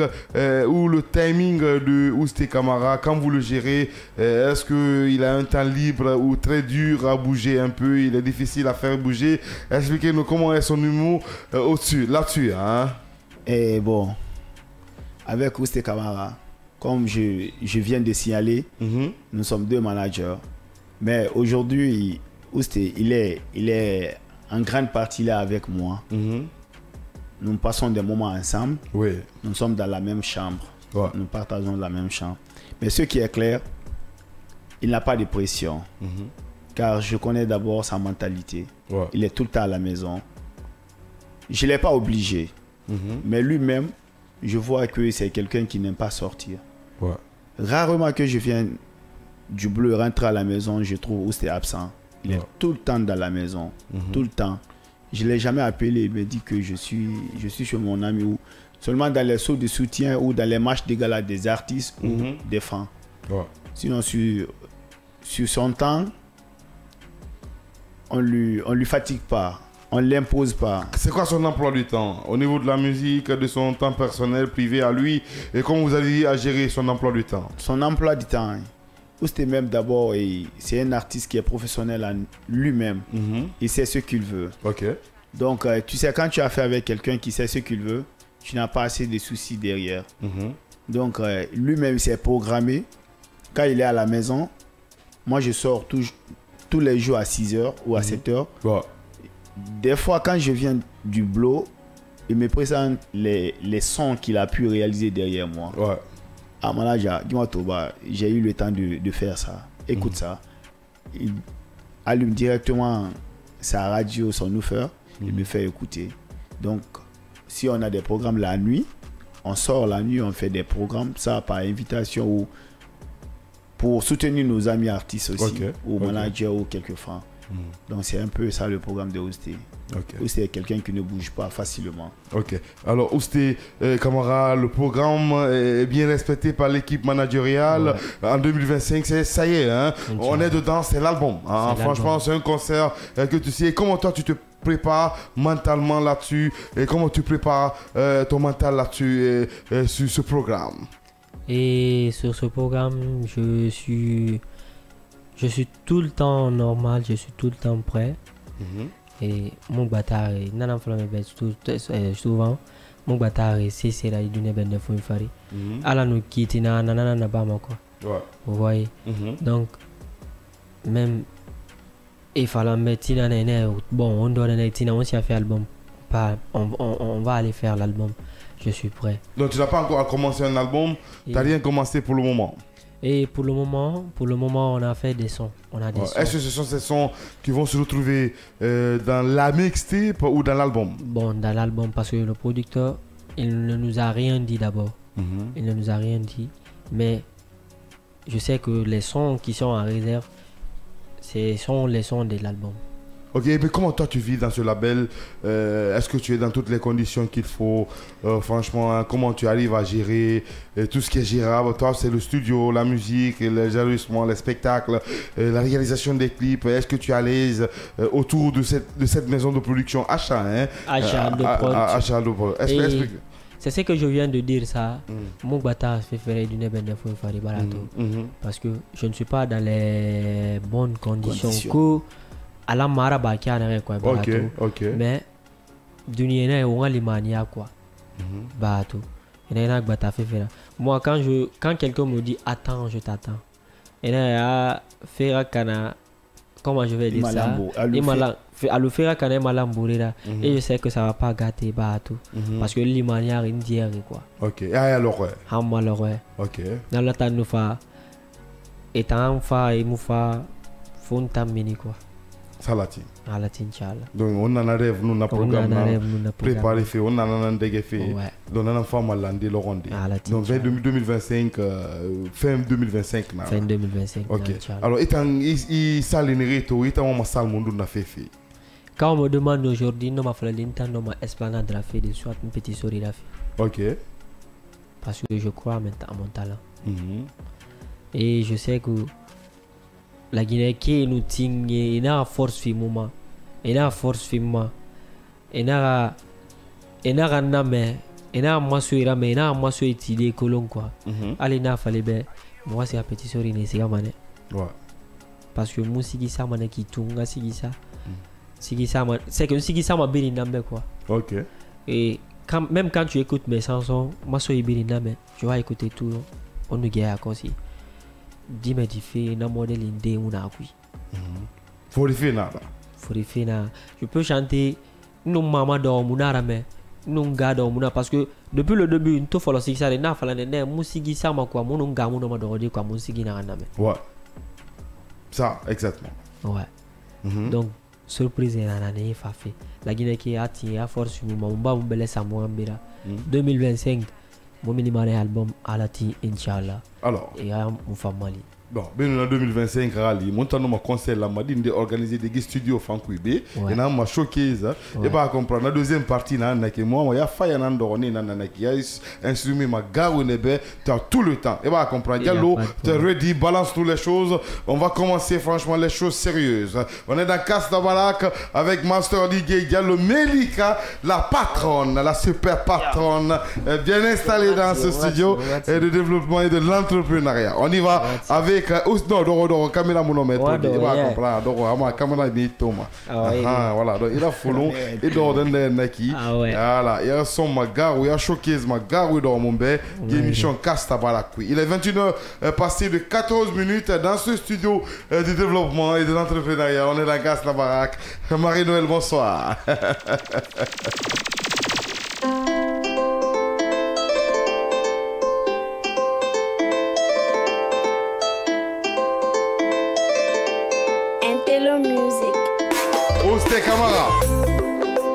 [SPEAKER 1] ou le timing de Ousté Camara quand vous le gérez? Est-ce qu'il a un temps libre ou très dur à bouger un peu? Il est difficile à faire bouger. Expliquez-nous comment est son humour là-dessus. Hein?
[SPEAKER 3] Et bon, avec Ousté Camara, comme je viens de signaler, nous sommes 2 managers. Mais aujourd'hui, Ousté, il est en grande partie là avec moi. Nous passons des moments ensemble.
[SPEAKER 1] Oui.
[SPEAKER 3] Nous sommes dans la même chambre. Nous partageons la même chambre. Mais ce qui est clair, il n'a pas de pression. Car je connais d'abord sa mentalité. Il est tout le temps à la maison. Je ne l'ai pas obligé. Mais lui-même, je vois que c'est quelqu'un qui n'aime pas sortir. Rarement que je viens du bleu rentrer à la maison, je trouve Ousté absent. Il est tout le temps dans la maison, tout le temps. Je ne l'ai jamais appelé, il me dit que je suis chez mon ami ou seulement dans les sauts de soutien ou dans les matchs de gala des artistes ou des fans. Sinon, sur son temps, on lui fatigue pas, on ne l'impose pas.
[SPEAKER 1] C'est quoi son emploi du temps au niveau de la musique, de son temps personnel, privé à lui? Et comment vous allez à gérer son emploi du temps?
[SPEAKER 3] Son emploi du temps, Ousté même d'abord, c'est un artiste qui est professionnel en lui-même. Il sait ce qu'il veut. Donc, tu sais, quand tu as affaire avec quelqu'un qui sait ce qu'il veut, tu n'as pas assez de soucis derrière. Donc, lui-même, il s'est programmé. Quand il est à la maison, moi, je sors tous les jours à 6h ou à 7h. Des fois, quand je viens du blow, il me présente les sons qu'il a pu réaliser derrière moi. Ah, Manaja, dis-moi Toba, j'ai eu le temps de faire ça. Écoute ça. Il allume directement sa radio, son woofer, il me fait écouter. Donc, si on a des programmes la nuit, on sort la nuit, on fait des programmes, ça par invitation ou pour soutenir nos amis artistes aussi, ou managers ou quelques francs. Donc, c'est un peu ça le programme de Ousté. Ousté est quelqu'un qui ne bouge pas facilement.
[SPEAKER 1] Alors Ousté Camara, le programme est bien respecté par l'équipe managériale. En 2025, ça y est, hein? On est dedans, c'est l'album. Hein? Franchement, c'est un concert que tu sais. Comment toi tu te prépares mentalement là-dessus et comment tu prépares ton mental là-dessus sur ce programme?
[SPEAKER 2] Et sur ce programme, je suis tout le temps normal, je suis tout le temps prêt. Et mon bâtard, souvent, mon bâtard, c'est la d'une belle de fari. Alors nous quittons, nanana, pas quoi. Vous voyez? Donc, même, il fallait mettre bon, on doit on s'y a fait l'album. On va aller faire l'album. Je suis prêt.
[SPEAKER 1] Donc, tu n'as pas encore commencé un album, tu n'as rien commencé pour le moment?
[SPEAKER 2] Et pour le moment, on a fait des sons.
[SPEAKER 1] Est-ce que ce sont ces sons qui vont se retrouver dans la mixtape ou dans l'album?
[SPEAKER 2] Bon, dans l'album, parce que le producteur, il ne nous a rien dit d'abord. Il ne nous a rien dit. Mais je sais que les sons qui sont en réserve, ce sont les sons de l'album.
[SPEAKER 1] Ok, mais comment toi tu vis dans ce label? Est-ce que tu es dans toutes les conditions qu'il faut? Franchement, comment tu arrives à gérer tout ce qui est gérable? Toi, c'est le studio, la musique, les enregistrements, les spectacles, la réalisation des clips. Est-ce que tu es à l'aise autour de cette maison de production Achat, hein?
[SPEAKER 2] Achat de prod.
[SPEAKER 1] Explique.
[SPEAKER 2] C'est ce que je viens de dire, ça. Mon bâtard fait faire du neben de fou faire barato. Parce que je ne suis pas dans les bonnes conditions. À la maraba qui a quoi mais dunia on a limania quoi bateau et là bata fait moi quand quelqu'un me dit attends je t'attends et là faire kana comment je vais dire ça, à le faire quand même à l'ambourera, et je sais que ça va pas gâter tout, parce que l'imanière est une dière quoi.
[SPEAKER 1] Ok, alors ouais.
[SPEAKER 2] Ok. Dans la temps nous fa, étant fa et moufa, faut une quoi.
[SPEAKER 1] Salati.
[SPEAKER 2] Salati inchallah.
[SPEAKER 1] Donc on en a rêve, nous n'a programme, préparé fait, on en a dégué fait. Donc on a femme à l'année l'orondé. Donc vers 2025, fin 2025 là.
[SPEAKER 2] Fin 2025.
[SPEAKER 1] Ok. Alors étant il salinerait tout, étant on m'a sal monde n'a fait.
[SPEAKER 2] Quand on me demande aujourd'hui, nous m'a fallu l'internet, nous m'a esplanade de la fée, de soit une petite souris la fée.
[SPEAKER 1] Ok.
[SPEAKER 2] Parce que je crois à mon talent. Et je sais que la Guinée qui nous tient, il a force finalement, il a force finalement, il a namé, il a massué mais il a massué idée colon quoi. Allez n'a fallait bien, moi c'est un petit souris né c'est mané.
[SPEAKER 1] Ouais.
[SPEAKER 2] Parce que moi si ça mané qui tunga si ça c'est que si ça m'a bien namé quoi.
[SPEAKER 1] Ok.
[SPEAKER 2] Et même quand tu écoutes mes chansons, moi soy bien namé, tu vas écouter tout, on nous gagne comme si. Dis-moi du fait, na modèle indé ou na kui.
[SPEAKER 1] Faut le faire là.
[SPEAKER 2] Je peux chanter non maman do munara mais non ga do muna parce que depuis le début une to follow ça na fala ne musiki ça ma quoi mon ga mon ma do de quoi musiki na na mais.
[SPEAKER 1] Ouais. Ça exactement.
[SPEAKER 2] Ouais. Donc surprise na na ne fa fait. La Guinée qui a tiré à force mu mamba mu bele sa mo ambira. 2025 mon minimal album Alati Inch'Allah.
[SPEAKER 1] Alors,
[SPEAKER 2] et à Moufamali.
[SPEAKER 1] Bon, bien en 2025, Rally, montant mon conseil là, m'a dit d'organiser des studios franco-ibé. Et là, m'a showcase. Et pas comprendre. La deuxième partie, là, moi, il y a faille en andorné, il y a instrument, ma gare ou nebe, tu as tout le temps. Et pas comprendre. Gallo, tu es ready, balance toutes les choses. On va commencer franchement les choses sérieuses. On est dans Casse d'Abalak avec Master DJ Gallo Melika, la patronne, la super patronne, bien installée dans ce studio et de développement et de l'entrepreneuriat. On y va avec non, caméra monomètre, il va comprendre, caméra voilà, donc il a follow et dans le Naki, voilà, il y a son magar, il y a showcase magar, dans mon bé, émission Casta Balakui. Il est 21h passé de 14 minutes dans ce studio de développement et de l'entrepreneuriat. On est dans Gas la baraque. Marie-Noël, bonsoir. Ousté Camara.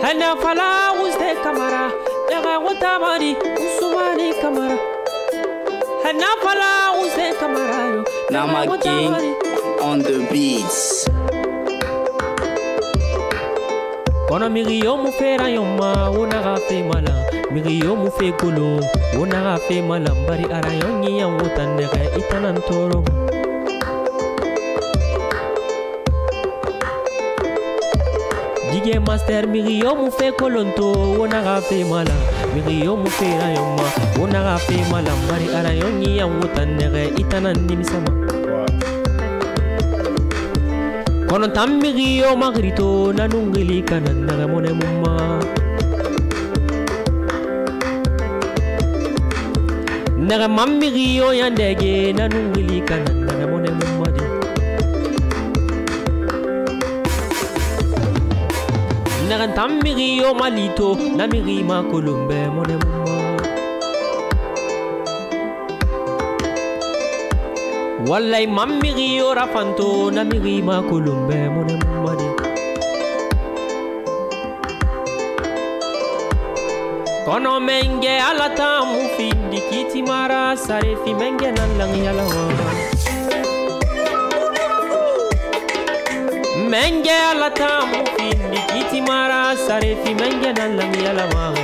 [SPEAKER 2] Hana fala Ousté Camara. Daga wotamari Ousmani Camara. Hana fala Ousté Camara.
[SPEAKER 11] Nama King on the beats.
[SPEAKER 2] Kono miriyo mu fera yoma wona fe mala. Miriyo mu fe kolo wona fe mala. Bari arayonyi ya wotanere itanan toro. DJ Master Mirio mu fe kolonto wona ga fe mala Mirio mu fe rayoma wona ga fe mala bari arayonyi ya wutanere itanan nimisama kono tam Mirio magrito nanungili kanan na mone mumma naga mam Mirio yandege nanungili kanan na mone mumma Narantam Mirio malito na mirima kolombe mone mama Wallahi mam Mirio rafanto na mirima kolombe mone mama Kono menge alata mufindi kiti mara sarefi menge nalang yalawa Menge alata mufindi kiti mara sarefi menge nalang yalawa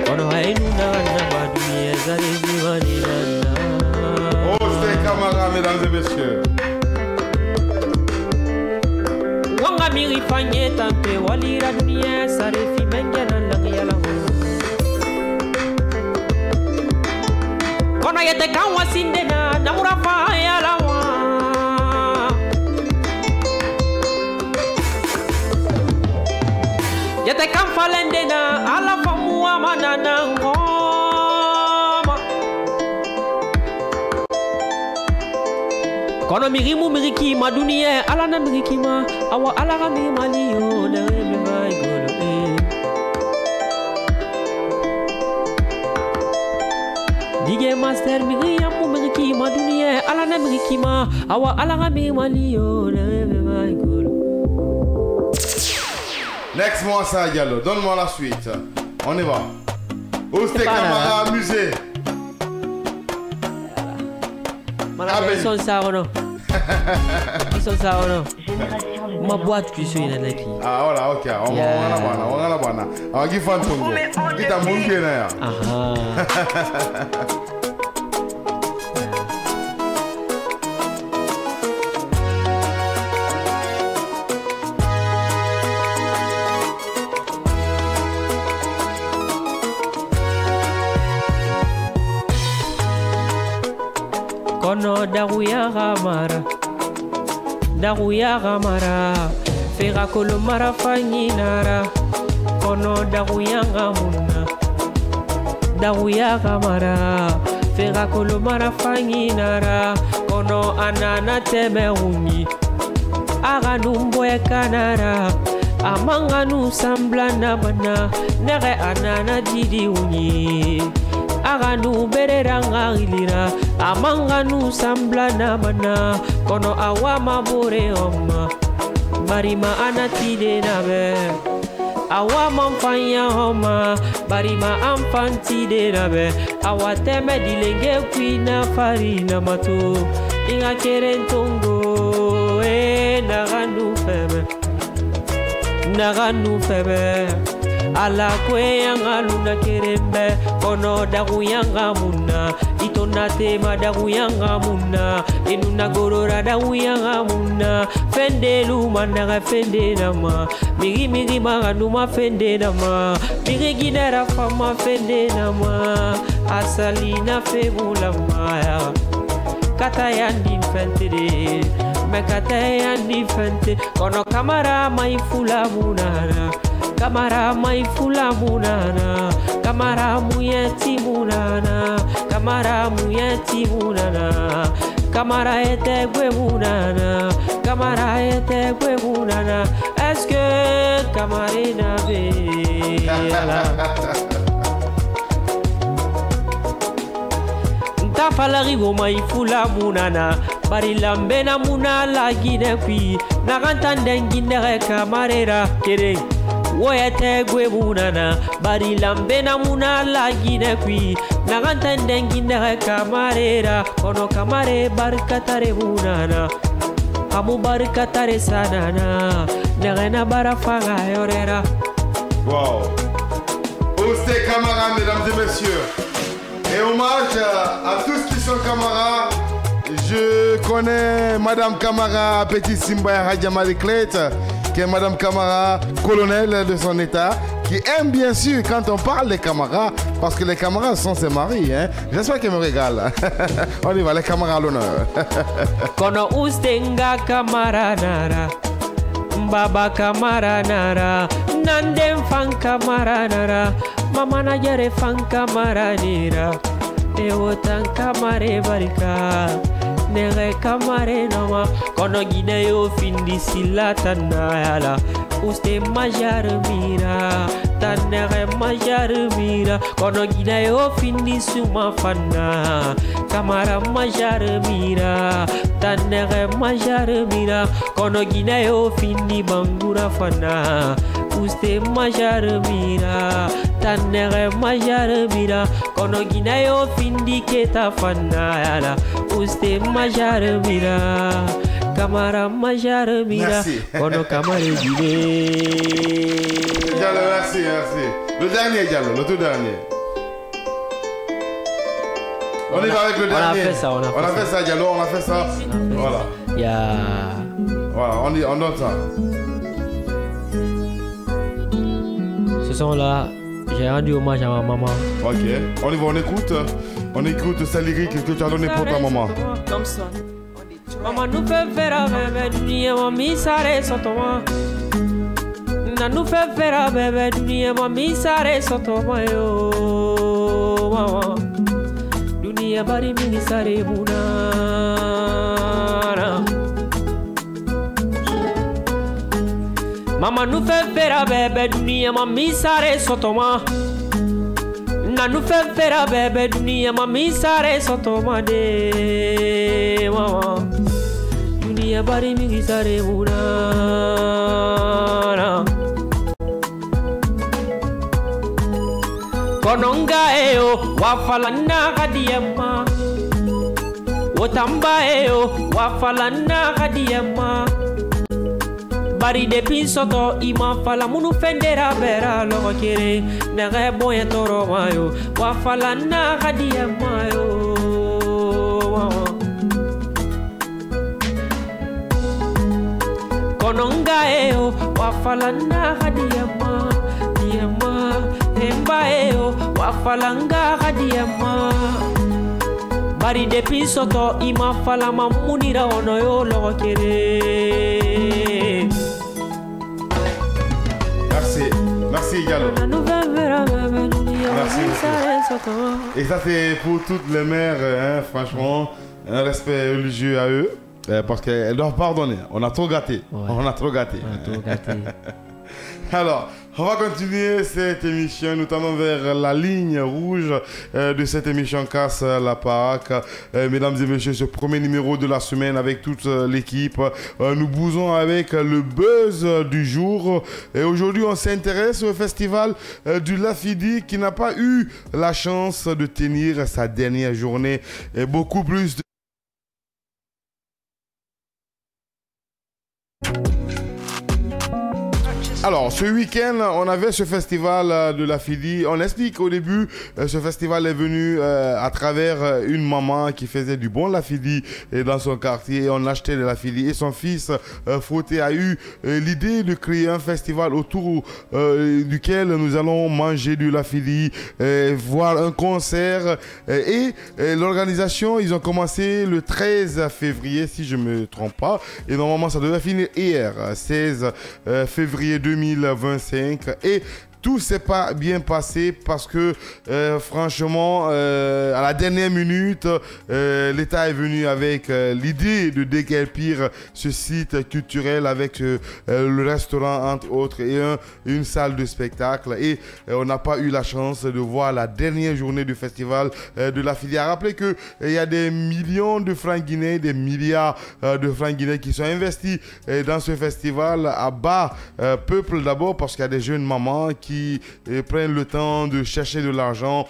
[SPEAKER 2] Kono hainu na baduye zarefi wanina
[SPEAKER 1] Ousté Camara, mesdames et messieurs.
[SPEAKER 2] Wanga miri fanye tampe walira dunia sarefi menge nalang yalawa Kono yete kawa sindena namurafa yalawa Yete kan falendena ala famua manana ngoma Kono mirimu miriki ma dunia ala na miriki ma awa ala ga mi maliyo na me vai golo DJ Master mirimu miriki ma dunia ala na miriki ma awa ala ga mi maliyo na me vai golo.
[SPEAKER 1] Next moi ça Diallo, donne-moi la suite. On y va. Ousté Camara musée.
[SPEAKER 2] Ils sont ça ou non? Ils sont ça ou non? Ma boîte qui suis là qui.
[SPEAKER 1] Ah voilà, ok. On va la bonne. On va qui fan tongo. Qui t'a monté là? Ah.
[SPEAKER 2] Kono daruya gamara fera kolomara fanginara kono daruya gamara fera kolomara fanginara kono anana temeruni aganumbo kanara amanganu samblana bana nere anana didi uni aganu bereranga ilira amanganu samblana bana kono awama bore oma barima anatide nabe awama mfanya oma barima amfantide nabe awateme dilenge kwina farina matu inga kerentongo naganu febe ala kwe yanga luna kerembe kono dagu yanga muna itona tema dagu yanga muna inuna gorora dagu yanga muna fende luma naga fende nama migi maga numa fende nama migi ginera fama fende nama asalina febula maya kata yandi fente me kata yandi fente kono kamara maifula munana kamara maifula munana kamara muyeti munana kamara muyeti munana kamara etegwe munana kamara etegwe munana est-ce que kamarina be ntafalari wo maifula munana bari lambena munala gine kwi nakantande ngindere kamarera kere woyete gwe munana bari lambena munala gine kwi nakantande ngindere kamarera kono kamare barkatare munana amu barkatare sanana negena barafanga yorera.
[SPEAKER 1] Wow. Ousté Camara, mesdames et messieurs. Et hommage à tous qui sont camarades. Je connais Madame Camara, Petit Simba Hadjama Clet, qui est Madame Camara, colonel de son état, qui aime bien sûr quand on parle des camarades, parce que les camarades sont ses maris. Hein? J'espère qu'elle me régale. On y va, les camarades à l'honneur.
[SPEAKER 2] Kono ustenga Camara nara, Baba Camara nara, Nandem fan Camara nara, Mama Najare fan Camara nira, Ewotan Camare barika. Nere kamare nama kono gine yo findi silata nayala uste majar mira tanere majar mira kono gine yo findi suma fana kamara majar mira tanere majar mira kono gine yo findi bangura fana uste majar mira tanere majar mira kono gine yo findi keta fana yala uste majar mira kamara majar mira kono kamare dine.
[SPEAKER 1] Diallo, merci. Le dernier Diallo, le tout dernier. On y va avec le dernier.
[SPEAKER 2] On a fait ça,
[SPEAKER 1] Diallo, on a fait ça. Voilà. Voilà, on note ça.
[SPEAKER 2] Ce son-là, j'ai rendu hommage à ma maman.
[SPEAKER 1] Ok, on y va, on écoute sa lyrique que tu as donnée pour ta maman.
[SPEAKER 11] Comme ça.
[SPEAKER 2] Maman nous fait faire bébé dunia mami sare sotoma. Na nous fait faire bébé dunia mami sare sotoma yo mama. Dunia bari mini sare muna. Mama nu fɛn fɛra bɛɛ bɛ duniya ma min sare sɔtɔma na nu fɛn fɛra bɛɛ bɛ duniya ma min sare sɔtɔma de mama duniya bari min sare munana kononga eo wafalana kadiyama otamba eo wafalana kadiyama bari depuis soto ima fala munu fendera bera logo kere nage boye toro mayo wafalana kadiyama yo kononga eo wafalana kadiyama diyama Emba eo wafalanga kadiyama bari depuis soto ima fala mamunira ono yo logo kere.
[SPEAKER 1] Merci Gallo. Merci beaucoup. Et ça c'est pour toutes les mères, hein, franchement, un respect religieux à eux, parce qu'elles doivent pardonner. On a trop gâté. Ouais. On a trop gâté. Alors, on va continuer cette émission, notamment vers la ligne rouge de cette émission Casse la Baraque. Mesdames et messieurs, ce premier numéro de la semaine avec toute l'équipe. Nous bousons avec le buzz du jour. Et aujourd'hui, on s'intéresse au festival du Lafidi qui n'a pas eu la chance de tenir sa dernière journée. Et beaucoup plus de... Alors, ce week-end, on avait ce festival de Lafidi. On explique au début, ce festival est venu à travers une maman qui faisait du bon Lafidi dans son quartier. Et on achetait de Lafidi. Et son fils, Fauté, a eu l'idée de créer un festival autour duquel nous allons manger du Lafidi, voir un concert. Et l'organisation, ils ont commencé le 13 février, si je ne me trompe pas. Et normalement, ça devait finir hier, 16 février 2025 et tout s'est pas bien passé parce que franchement à la dernière minute l'État est venu avec l'idée de déguerpir ce site culturel avec le restaurant entre autres et une salle de spectacle et on n'a pas eu la chance de voir la dernière journée du festival de Lafidi. À rappeler que il y a des millions de francs guinéens, des milliards de francs guinéens qui sont investis dans ce festival à bas peuple d'abord parce qu'il y a des jeunes mamans qui prennent le temps de chercher de l'argent,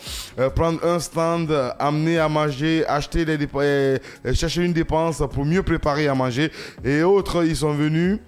[SPEAKER 1] prendre un stand, amener à manger, acheter chercher une dépense pour mieux préparer à manger. Et autres, ils sont venus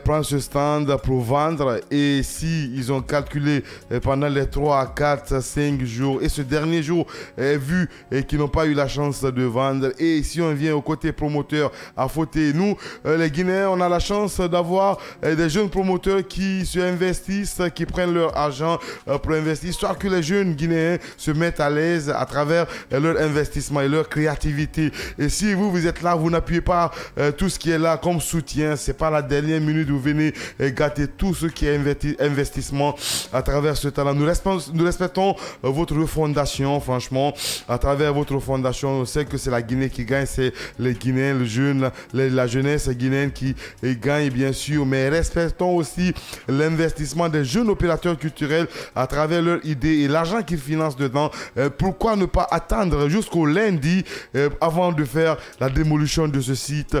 [SPEAKER 1] prendre ce stand pour vendre et si ils ont calculé pendant les 3, 4, 5 jours et ce dernier jour vu qu'ils n'ont pas eu la chance de vendre et si on vient au côté promoteur à Fauté, nous les Guinéens on a la chance d'avoir des jeunes promoteurs qui se investissent, qui prennent leur argent pour investir, histoire que les jeunes Guinéens se mettent à l'aise à travers leur investissement et leur créativité. Et si vous êtes là, vous n'appuyez pas tout ce qui est là comme soutien, c'est pas la dernière minute vous venez gâter tout ce qui est investissement à travers ce talent. Nous respectons votre fondation, franchement. À travers votre fondation, on sait que c'est la Guinée qui gagne, c'est les Guinéens, les jeunes, la jeunesse guinéenne qui gagne bien sûr, mais respectons aussi l'investissement des jeunes opérateurs culturels à travers leurs idées et l'argent qu'ils financent dedans. Pourquoi ne pas attendre jusqu'au lundi avant de faire la démolition de ce site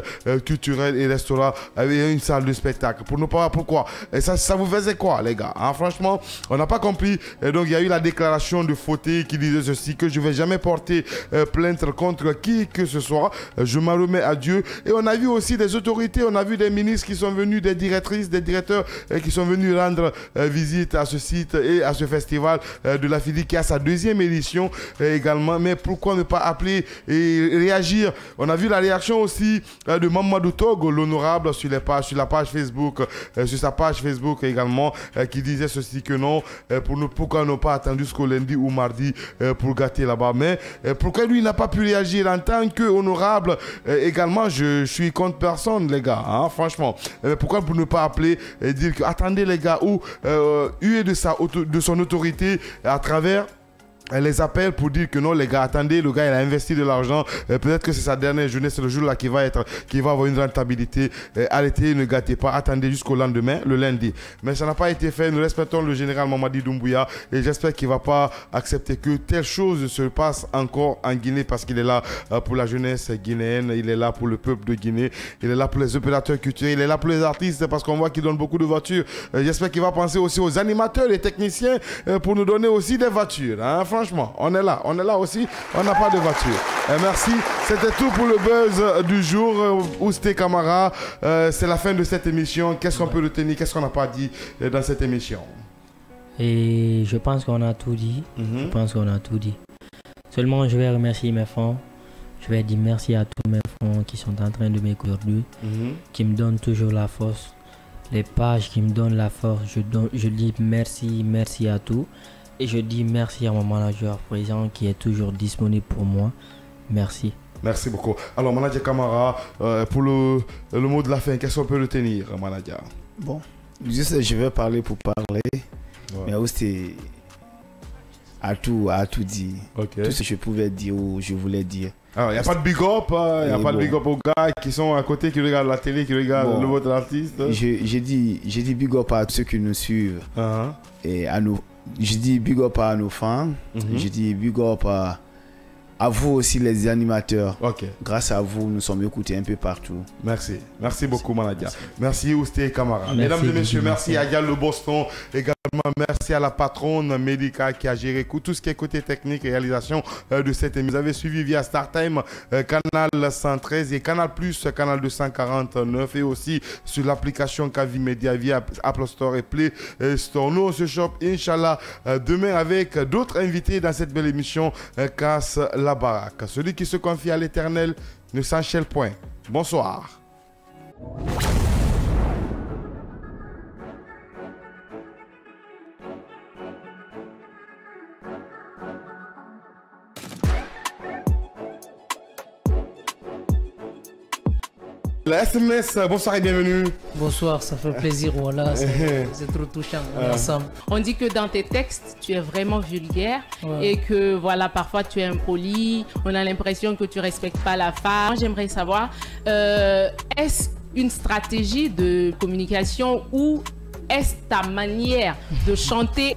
[SPEAKER 1] culturel et restaurant avec une salle de spectacle? Pour ne pas pourquoi? Et ça vous faisait quoi les gars, hein? Franchement on n'a pas compris. Et donc il y a eu la déclaration de Fauté qui disait ceci, que je vais jamais porter plainte contre qui que ce soit, je m'en remets à Dieu. Et on a vu aussi des autorités, on a vu des ministres qui sont venus, des directrices, des directeurs qui sont venus rendre visite à ce site et à ce festival de Lafidi qui a sa deuxième édition également. Mais pourquoi ne pas appeler et réagir? On a vu la réaction aussi de Mamadou Togo, l'honorable, sur la page Facebook, sur sa page Facebook également, qui disait ceci que non, pourquoi ne pas attendre jusqu'au lundi ou mardi pour gâter là-bas. Mais pourquoi lui n'a pas pu réagir en tant qu'honorable également? Je suis contre personne les gars, hein, franchement. Pourquoi pour ne pas appeler et dire que attendez les gars, ou huer de son autorité à travers les appelle pour dire que non les gars, attendez, le gars il a investi de l'argent, peut-être que c'est sa dernière journée, c'est le jour là qui va avoir une rentabilité, arrêtez, ne gâtez pas, attendez jusqu'au lendemain, le lundi. Mais ça n'a pas été fait, nous respectons le général Mamadi Doumbouya et j'espère qu'il ne va pas accepter que telle chose se passe encore en Guinée parce qu'il est là pour la jeunesse guinéenne, il est là pour le peuple de Guinée, il est là pour les opérateurs culturels, il est là pour les artistes parce qu'on voit qu'il donne beaucoup de voitures. J'espère qu'il va penser aussi aux animateurs et techniciens pour nous donner aussi des voitures, hein. Franchement, on est là aussi, on n'a pas de voiture. Merci, c'était tout pour le buzz du jour. Ousté Camara, c'est la fin de cette émission. Qu'est-ce qu'on peut retenir, qu'est-ce qu'on n'a pas dit dans cette émission?
[SPEAKER 2] Et je pense qu'on a tout dit. Je pense qu'on a tout dit. Seulement, je vais remercier mes fans. Je vais dire merci à tous mes fans qui sont en train de m'écouter aujourd'hui, qui me donnent toujours la force. Les pages qui me donnent la force, je dis merci à tous. Et je dis merci à mon manager présent qui est toujours disponible pour moi. Merci.
[SPEAKER 1] Merci beaucoup. Alors, manager Camara, pour le mot de la fin, qu'est-ce qu'on peut retenir, manager?
[SPEAKER 3] Bon, juste je vais parler pour parler. Ouais. Mais aussi, à tout dit. Okay. Tout ce que je pouvais dire ou je voulais dire.
[SPEAKER 1] Alors, il n'y a pas de big up, il n'y a pas de big up aux gars qui sont à côté, qui regardent la télé, qui regardent le votre artiste.
[SPEAKER 3] J'ai dit big up à ceux qui nous suivent. Et à nous. Je dis big up à nos fans. Je dis big up à vous aussi les animateurs. Grâce à vous, nous sommes écoutés un peu partout.
[SPEAKER 1] Merci. Merci beaucoup, manager. Merci Ousté Camara. Mesdames et messieurs, merci à Dial Le Boston. Également, merci à la patronne Médica qui a géré tout ce qui est côté technique et réalisation de cette émission. Vous avez suivi via StarTime, canal 113 et Canal Plus, canal 249 et aussi sur l'application Kavi Media via Apple Store et Play Store. Nous, on se chope, Inch'Allah, demain avec d'autres invités dans cette belle émission Casse la baraque. Celui qui se confie à l'Éternel ne s'enchaîne point. Bonsoir. La SMS, bonsoir et bienvenue.
[SPEAKER 4] Bonsoir, ça fait plaisir, voilà, c'est trop touchant, on est ensemble.
[SPEAKER 5] On dit que dans tes textes, tu es vraiment vulgaire et que voilà, parfois tu es impoli, on a l'impression que tu respectes pas la femme. J'aimerais savoir, est-ce une stratégie de communication ou est-ce ta manière de chanter